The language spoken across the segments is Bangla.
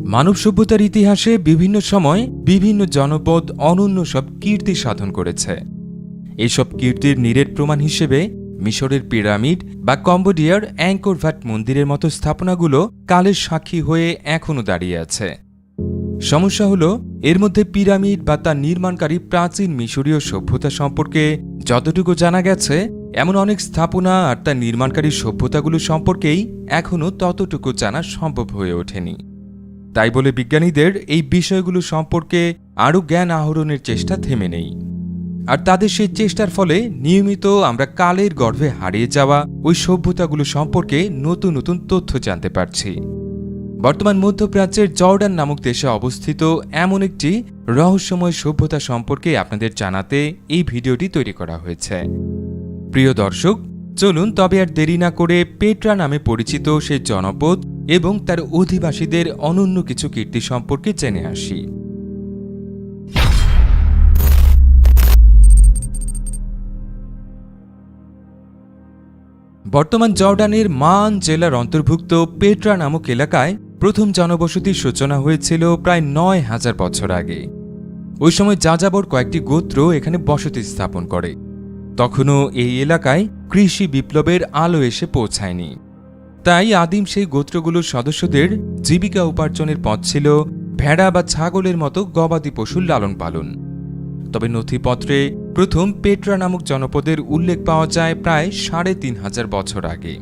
মানব সভ্যতার ইতিহাসে বিভিন্ন সময় বিভিন্ন জনপদ অনন্য সব কীর্তি সাধন করেছে। এইসব কীর্তির নিরেট প্রমাণ হিসেবে মিশরের পিরামিড বা কম্বোডিয়ার অ্যাঙ্কর ভাট মন্দিরের মতো স্থাপনাগুলো কালের সাক্ষী হয়ে এখনও দাঁড়িয়ে আছে। সমস্যা হলো, এর মধ্যে পিরামিড বা তার নির্মাণকারী প্রাচীন মিশরীয় সভ্যতা সম্পর্কে যতটুকু জানা গেছে, এমন অনেক স্থাপনা আর তার নির্মাণকারী সভ্যতাগুলো সম্পর্কেই এখনও ততটুকু জানা সম্ভব হয়ে ওঠেনি। তাই বলে বিজ্ঞানীদের এই বিষয়গুলো সম্পর্কে আরও জ্ঞান আহরণের চেষ্টা থেমে নেই। আর তাদের সেই চেষ্টার ফলে নিয়মিত আমরা কালের গর্ভে হারিয়ে যাওয়া ওই সভ্যতাগুলো সম্পর্কে নতুন নতুন তথ্য জানতে পারছি। বর্তমান মধ্যপ্রাচ্যের জর্ডান নামক দেশে অবস্থিত এমন একটি রহস্যময় সভ্যতা সম্পর্কে আপনাদের জানাতে এই ভিডিওটি তৈরি করা হয়েছে। প্রিয় দর্শক, চলুন তবে আর দেরি না করে পেট্রা নামে পরিচিত সেই জনপদ এবং তার অধিবাসীদের অনন্য কিছু কীর্তি সম্পর্কে জেনে আসি। বর্তমান জর্ডানের মান জেলার অন্তর্ভুক্ত পেট্রা নামক এলাকায় প্রথম জনবসতির সূচনা হয়েছিল প্রায় ৯,০০০ বছর আগে। ওই সময় যাযাবর কয়েকটি গোত্র এখানে বসতি স্থাপন করে। তখনও এই এলাকায় কৃষি বিপ্লবের আলো এসে পৌঁছায়নি। তাই আদিম সেই গোত্রগুলোর সদস্যদের জীবিকা উপার্জনের পথ ছিল ভেড়া বা ছাগলের মতো গবাদি পশুর লালন পালন। তবে নথিপত্রে প্রথম পেট্রা নামক জনপদের উল্লেখ পাওয়া যায় প্রায় ৩৫০০ বছর আগে।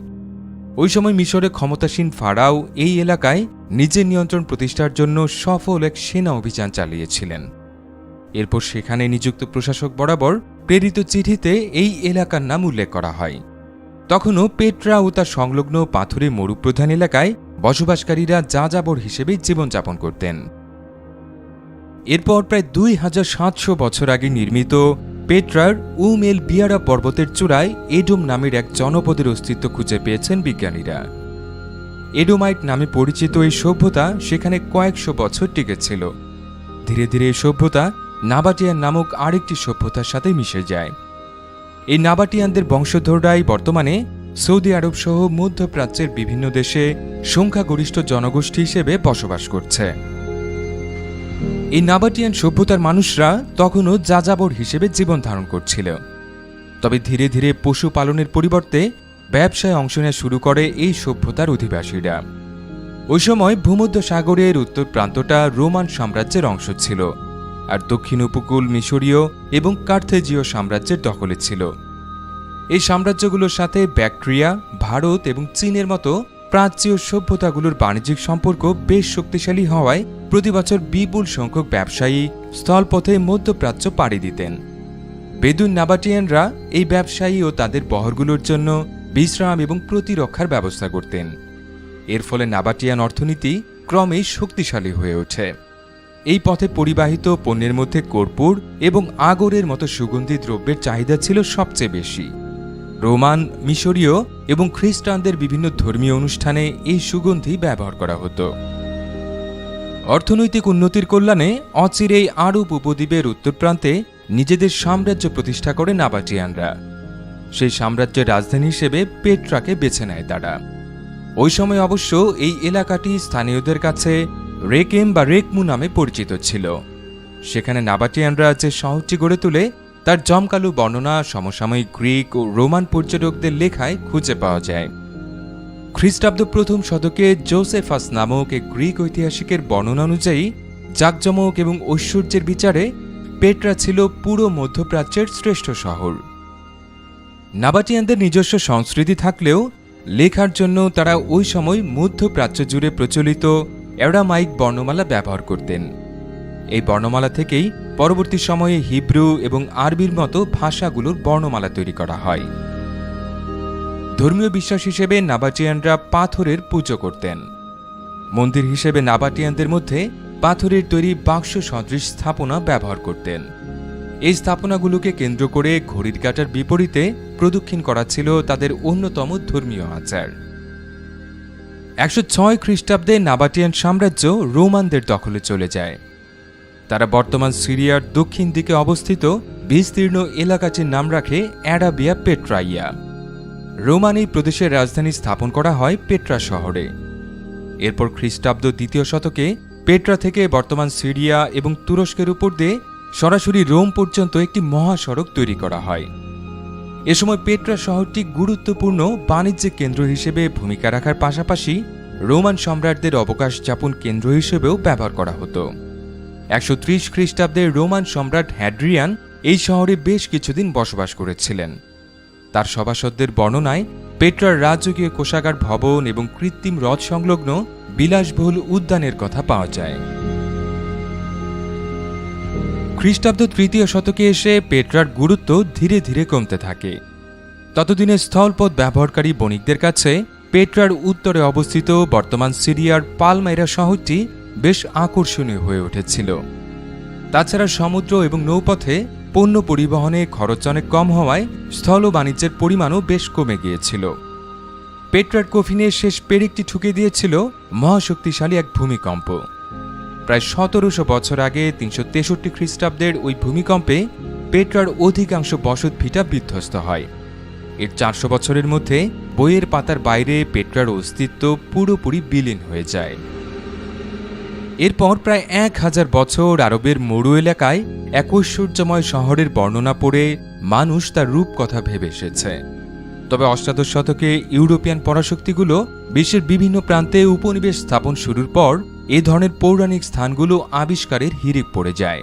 ওই সময় মিশরে ক্ষমতাসীন ফারাও এই এলাকায় নিজের নিয়ন্ত্রণ প্রতিষ্ঠার জন্য সফল এক সেনা অভিযান চালিয়েছিলেন। এরপর সেখানে নিযুক্ত প্রশাসক বরাবর প্রেরিত চিঠিতে এই এলাকার নাম উল্লেখ করা হয়। তখনও পেট্রা ও তার সংলগ্ন পাথুরে মরুপ্রধান এলাকায় বসবাসকারীরা যাযাবর হিসেবে জীবনযাপন করতেন। এরপর প্রায় ২৭০০ বছর আগে নির্মিত পেট্রার এল বিয়ারা পর্বতের চূড়ায় এডোম নামের এক জনপদের অস্তিত্ব খুঁজে পেয়েছেন বিজ্ঞানীরা। এডোমাইট নামে পরিচিত এই সভ্যতা সেখানে কয়েকশো বছর টিকেছিল। ধীরে ধীরে এই সভ্যতা নাবাটিয়ান নামক আরেকটি সভ্যতার সাথে মিশে যায়। এই নাবাটিয়ানদের বংশধররাই বর্তমানে সৌদি আরব সহ মধ্যপ্রাচ্যের বিভিন্ন দেশে সংখ্যাগরিষ্ঠ জনগোষ্ঠী হিসেবে বসবাস করছে। এই নাবাটিয়ান সভ্যতার মানুষরা তখনও যাযাবর হিসেবে জীবন ধারণ করছিল। তবে ধীরে ধীরে পশুপালনের পরিবর্তে ব্যবসায় অংশ নেওয়া শুরু করে এই সভ্যতার অধিবাসীরা। ওই সময় ভূমধ্য সাগরের উত্তর প্রান্তটা রোমান সাম্রাজ্যের অংশ ছিল, আর দক্ষিণ উপকূল মিশরীয় এবং কার্থেজীয় সাম্রাজ্যের দখলে ছিল। এই সাম্রাজ্যগুলোর সাথে ব্যাকট্রিয়া, ভারত এবং চীনের মতো প্রাচ্যীয় সভ্যতাগুলোর বাণিজ্যিক সম্পর্ক বেশ শক্তিশালী হওয়ায় প্রতি বছর বিপুল সংখ্যক ব্যবসায়ী স্থলপথে মধ্যপ্রাচ্য পাড়ি দিতেন। বেদুইন নাবাটিয়ানরা এই ব্যবসায়ী ও তাদের বহরগুলোর জন্য বিশ্রাম এবং প্রতিরক্ষার ব্যবস্থা করতেন। এর ফলে নাবাটিয়ান অর্থনীতি ক্রমেই শক্তিশালী হয়ে ওঠে। এই পথে পরিবাহিত পণ্যের মধ্যে কর্পূর এবং আগরের মতো সুগন্ধি দ্রব্যের চাহিদা ছিল সবচেয়ে বেশি। রোমান, মিশরীয় এবং খ্রিস্টানদের বিভিন্ন ধর্মীয় অনুষ্ঠানে এই সুগন্ধি ব্যবহার করা হতো। অর্থনৈতিক উন্নতির কল্যাণে অচিরেই আরব উপদ্বীপের উত্তর প্রান্তে নিজেদের সাম্রাজ্য প্রতিষ্ঠা করে নাবাটিয়ানরা। সেই সাম্রাজ্যের রাজধানী হিসেবে পেট্রাকে বেছে নেয় তারা। ওই সময় অবশ্য এই এলাকাটি স্থানীয়দের কাছে রেকেম বা রেকমু নামে পরিচিত ছিল। সেখানে নাবাটিয়ানরা যে শহরটি গড়ে তোলে তার জমকালো বর্ণনা সমসাময়িক গ্রিক ও রোমান পর্যটকদের লেখায় খুঁজে পাওয়া যায়। খ্রিস্টাব্দ প্রথম শতকে জোসেফাস নামক এক গ্রিক ঐতিহাসিকের বর্ণনা অনুযায়ী জাঁকজমক এবং ঐশ্বর্যের বিচারে পেট্রা ছিল পুরো মধ্যপ্রাচ্যের শ্রেষ্ঠ শহর। নাবাটিয়ানদের নিজস্ব সংস্কৃতি থাকলেও লেখার জন্য তারা ওই সময় মধ্যপ্রাচ্য জুড়ে প্রচলিত অ্যারামাইক বর্ণমালা ব্যবহার করতেন। এই বর্ণমালা থেকেই পরবর্তী সময়ে হিব্রু এবং আরবির মতো ভাষাগুলোর বর্ণমালা তৈরি করা হয়। ধর্মীয় বিশ্বাস হিসেবে নাবাটিয়ানরা পাথরের পুজো করতেন। মন্দির হিসেবে নাবাটিয়ানদের মধ্যে পাথরের তৈরি বাক্স সদৃশ স্থাপনা ব্যবহার করতেন। এই স্থাপনাগুলোকে কেন্দ্র করে ঘড়ির কাঁটার বিপরীতে প্রদক্ষিণ করা ছিল তাদের অন্যতম ধর্মীয় আচার। ১০৬ খ্রিস্টাব্দে নাবাটিয়ান সাম্রাজ্য রোমানদের দখলে চলে যায়। তারা বর্তমান সিরিয়ার দক্ষিণ দিকে অবস্থিত বিস্তীর্ণ এলাকাটির নাম রাখে অ্যারাবিয়া পেট্রাইয়া। রোমান এই প্রদেশের রাজধানী স্থাপন করা হয় পেট্রা শহরে। এরপর খ্রিস্টাব্দ দ্বিতীয় শতকে পেট্রা থেকে বর্তমান সিরিয়া এবং তুরস্কের উপর দিয়ে সরাসরি রোম পর্যন্ত একটি মহাসড়ক তৈরি করা হয়। এ সময় পেট্রা শহরটি গুরুত্বপূর্ণ বাণিজ্যিক কেন্দ্র হিসেবে ভূমিকা রাখার পাশাপাশি রোমান সম্রাটদের অবকাশ যাপন কেন্দ্র হিসেবেও ব্যবহার করা হতো। 130 খ্রিস্টাব্দে রোমান সম্রাট হ্যাড্রিয়ান এই শহরে বেশ কিছুদিন বসবাস করেছিলেন। তার সভাসদদের বর্ণনায় পেট্রার রাজকীয় কোষাগার ভবন এবং কৃত্রিম হ্রদ সংলগ্ন বিলাসবহুল উদ্যানের কথা পাওয়া যায়। খ্রিস্টাব্দ 3য় শতকে এসে পেট্রার গুরুত্ব ধীরে ধীরে কমতে থাকে। ততদিনে স্থলপথ ব্যবহারকারী বণিকদের কাছে পেট্রার উত্তরে অবস্থিত বর্তমান সিরিয়ার পালমাইরা শহরটি বেশ আকর্ষণীয় হয়ে উঠেছিল। তাছাড়া সমুদ্র এবং নৌপথে পণ্য পরিবহনে খরচ অনেক কম হওয়ায় স্থল বাণিজ্যের পরিমাণও বেশ কমে গিয়েছিল। পেট্রার কফিনে শেষ পেরেকটি ঠুকে দিয়েছিল মহাশক্তিশালী এক ভূমিকম্প। প্রায় 1700 বছর আগে 363 খ্রিস্টাব্দের ওই ভূমিকম্পে পেট্রার অধিকাংশ বসত ভিটা বিধ্বস্ত হয়। এর 400 বছরের মধ্যে বইয়ের পাতার বাইরে পেট্রার অস্তিত্ব পুরোপুরি বিলীন হয়ে যায়। এরপর প্রায় 1000 বছর আরবের মরু এলাকায় এক ঐশ্বর্যময় শহরের বর্ণনা পড়ে মানুষ তার রূপকথা ভেবে এসেছে। তবে অষ্টাদশ শতকে ইউরোপিয়ান পরাশক্তিগুলো বিশ্বের বিভিন্ন প্রান্তে উপনিবেশ স্থাপন শুরুর পর এ ধরনের পৌরাণিক স্থানগুলো আবিষ্কারের হিড়িক পড়ে যায়।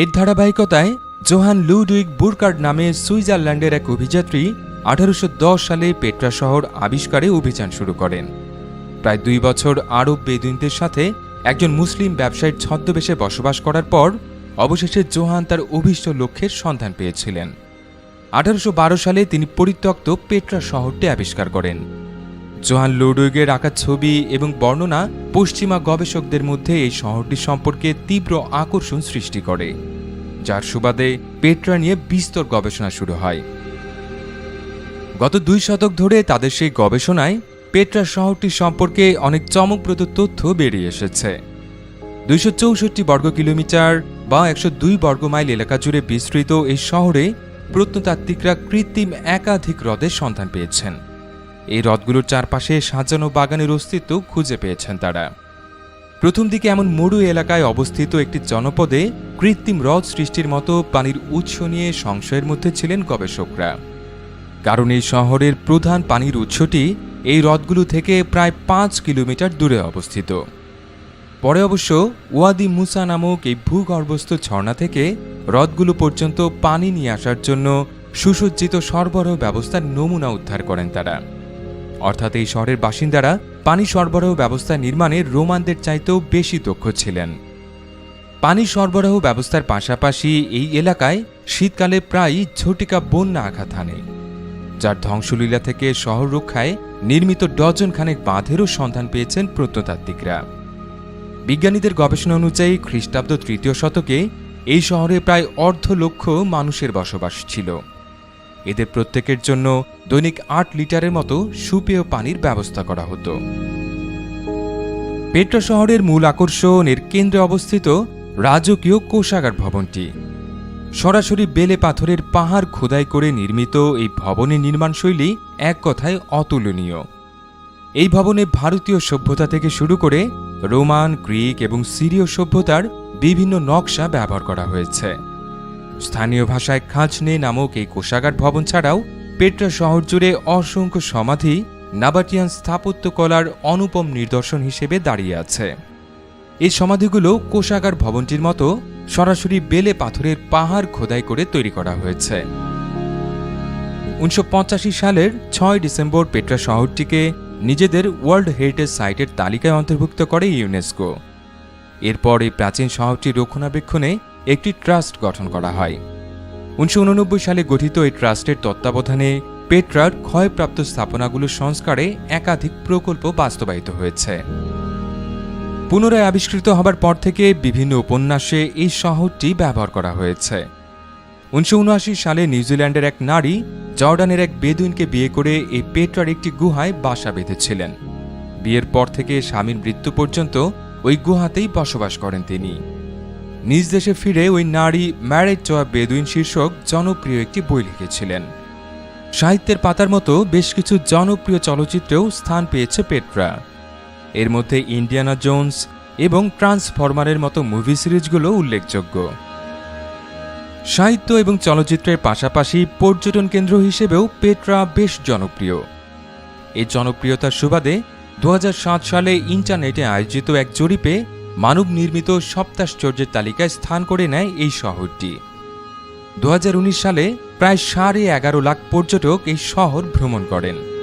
এর ধারাবাহিকতায় জোহান লুডউইগ বুরকার্ড নামে সুইজারল্যান্ডের এক অভিযাত্রী 1810 সালে পেট্রা শহর আবিষ্কারে অভিযান শুরু করেন। প্রায় 2 বছর আরব বেদুইনদের সাথে একজন মুসলিম ব্যবসায়ীর ছদ্মবেশে বসবাস করার পর অবশেষে জোহান তার অভীষ্ট লক্ষ্যের সন্ধান পেয়েছিলেন। 1812 সালে তিনি পরিত্যক্ত পেট্রা শহরটি আবিষ্কার করেন। জোহান লুডউইগের আঁকা ছবি এবং বর্ণনা পশ্চিমা গবেষকদের মধ্যে এই শহরটি সম্পর্কে তীব্র আকর্ষণ সৃষ্টি করে, যার সুবাদে পেট্রা নিয়ে বিস্তর গবেষণা শুরু হয়। গত 2 শতক ধরে তাদের সেই গবেষণায় পেট্রা শহরটি সম্পর্কে অনেক চমকপ্রদ তথ্য বেরিয়ে এসেছে। 264 বর্গ কিলোমিটার বা 102 বর্গ মাইল এলাকা জুড়ে বিস্তৃত এই শহরে প্রত্নতাত্ত্বিকরা কৃত্রিম একাধিক হ্রদের সন্ধান পেয়েছেন। এই হ্রদগুলোর চারপাশে সাজানো বাগানের অস্তিত্ব খুঁজে পেয়েছেন তারা। প্রথম দিকে এমন মরু এলাকায় অবস্থিত একটি জনপদে কৃত্রিম হ্রদ সৃষ্টির মতো পানির উৎস নিয়ে সংশয়ের মধ্যে ছিলেন গবেষকরা, কারণ এই শহরের প্রধান পানির উৎসটি এই হ্রদগুলো থেকে প্রায় 5 কিলোমিটার দূরে অবস্থিত। পরে অবশ্য ওয়াদি মুসা নামক এই ভূগর্ভস্থ ঝর্ণা থেকে হ্রদগুলো পর্যন্ত পানি নিয়ে আসার জন্য সুসজ্জিত সরবরাহ ব্যবস্থার নমুনা উদ্ধার করেন তারা। অর্থাৎ এই শহরের বাসিন্দারা পানি সরবরাহ ব্যবস্থা নির্মাণে রোমানদের চাইতেও বেশি দক্ষ ছিলেন। পানি সরবরাহ ব্যবস্থার পাশাপাশি এই এলাকায় শীতকালে প্রায়ই ঝটিকা বন্যা আঘাত হানে, যার ধ্বংসলীলা থেকে শহর রক্ষায় নির্মিত ডজন খানেক বাঁধেরও সন্ধান পেয়েছেন প্রত্নতাত্ত্বিকরা। বিজ্ঞানীদের গবেষণা অনুযায়ী খ্রিস্টাব্দ 3য় শতকে এই শহরে প্রায় 1.5 লক্ষ মানুষের বসবাস ছিল। এদের প্রত্যেকের জন্য দৈনিক 8 লিটারের মতো সুপেয় পানির ব্যবস্থা করা হতো। পেট্রা শহরের মূল আকর্ষণ এর কেন্দ্রে অবস্থিত রাজকীয় কোষাগার ভবনটি। সরাসরি বেলে পাথরের পাহাড় খোদাই করে নির্মিত এই ভবনের নির্মাণশৈলী এক কথায় অতুলনীয়। এই ভবনে ভারতীয় সভ্যতা থেকে শুরু করে রোমান, গ্রিক এবং সিরীয় সভ্যতার বিভিন্ন নকশা ব্যবহার করা হয়েছে। স্থানীয় ভাষায় খাজনে নামক এই কোষাগার ভবন ছাড়াও পেট্রা শহর জুড়ে অসংখ্য সমাধি নাবাটিয়ান স্থাপত্যকলার অনুপম নিদর্শন হিসেবে দাঁড়িয়ে আছে। এই সমাধিগুলো কোষাগার ভবনটির মতো সরাসরি বেলে পাথরের পাহাড় খোদাই করে তৈরি করা হয়েছে। 1985 সালের 6 ডিসেম্বর পেট্রা শহরটিকে নিজেদের ওয়ার্ল্ড হেরিটেজ সাইটের তালিকায় অন্তর্ভুক্ত করে ইউনেস্কো। এরপর এই প্রাচীন শহরটি রক্ষণাবেক্ষণে একটি ট্রাস্ট গঠন করা হয়। 1989 সালে গঠিত এই ট্রাস্টের তত্ত্বাবধানে পেট্রার ক্ষয়প্রাপ্ত স্থাপনাগুলোর সংস্কারে একাধিক প্রকল্প বাস্তবায়িত হয়েছে। পুনরায় আবিষ্কৃত হবার পর থেকে বিভিন্ন উপন্যাসে এই শহরটি ব্যবহার করা হয়েছে। 1979 সালে নিউজিল্যান্ডের এক নারী জর্ডানের এক বেদুইনকে বিয়ে করে এই পেট্রার একটি গুহায় বাসা বেঁধেছিলেন। বিয়ের পর থেকে স্বামীর মৃত্যু পর্যন্ত ওই গুহাতেই বসবাস করেন তিনি। নিজ দেশে ফিরে ওই নারী ম্যারেজ টু আ বেদুইন শীর্ষক জনপ্রিয় একটি বই লিখেছিলেন। সাহিত্যের পাতার মতো বেশ কিছু জনপ্রিয় চলচ্চিত্রেও স্থান পেয়েছে পেট্রা। এর মধ্যে ইন্ডিয়ানা জোন্স, এবং ট্রান্সফরমারের মতো মুভি সিরিজগুলো উল্লেখযোগ্য। সাহিত্য এবং চলচ্চিত্রের পাশাপাশি পর্যটন কেন্দ্র হিসেবেও পেট্রা বেশ জনপ্রিয়। এই জনপ্রিয়তার সুবাদে 2007 সালে ইন্টারনেটে আয়োজিত এক জরিপে মানব নির্মিত সপ্তাশ্চর্যের তালিকায় স্থান করে নেয় এই শহরটি। 2019 সালে প্রায় 11.5 লাখ পর্যটক এই শহর ভ্রমণ করেন।